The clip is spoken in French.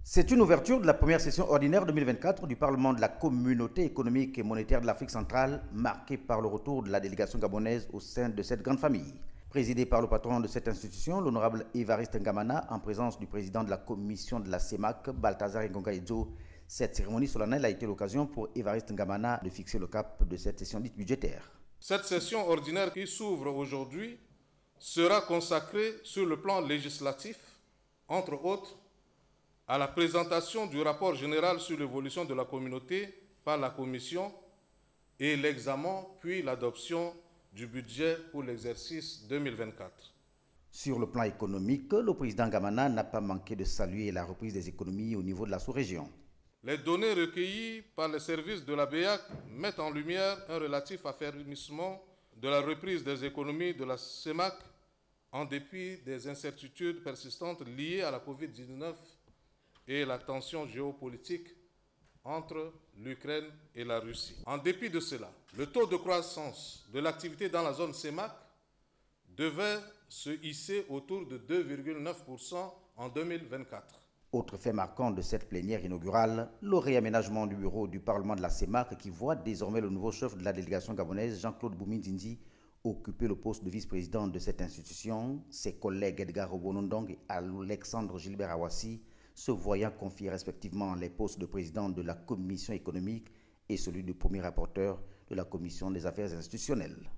C'est une ouverture de la première session ordinaire 2024 du Parlement de la Communauté économique et monétaire de l'Afrique centrale, marquée par le retour de la délégation gabonaise au sein de cette grande famille. Présidée par le patron de cette institution, l'honorable Évariste Ngamana, en présence du président de la commission de la CEMAC, Balthazar Ngonga Edjo, cette cérémonie solennelle a été l'occasion pour Évariste Ngamana de fixer le cap de cette session dite budgétaire. Cette session ordinaire qui s'ouvre aujourd'hui sera consacrée sur le plan législatif, entre autres, à la présentation du rapport général sur l'évolution de la communauté par la Commission et l'examen puis l'adoption du budget pour l'exercice 2024. Sur le plan économique, le président Ngamana n'a pas manqué de saluer la reprise des économies au niveau de la sous-région. Les données recueillies par les services de la BEAC mettent en lumière un relatif affermissement de la reprise des économies de la CEMAC en dépit des incertitudes persistantes liées à la Covid-19 et la tension géopolitique entre l'Ukraine et la Russie. En dépit de cela, le taux de croissance de l'activité dans la zone CEMAC devait se hisser autour de 2,9% en 2024. Autre fait marquant de cette plénière inaugurale, le réaménagement du bureau du Parlement de la CEMAC qui voit désormais le nouveau chef de la délégation gabonaise, Jean-Claude Boumindindi, occuper le poste de vice-président de cette institution, ses collègues Edgar Obonondong et Alexandre Gilbert Awassi se voyant confier respectivement les postes de président de la commission économique et celui de premier rapporteur de la commission des affaires institutionnelles.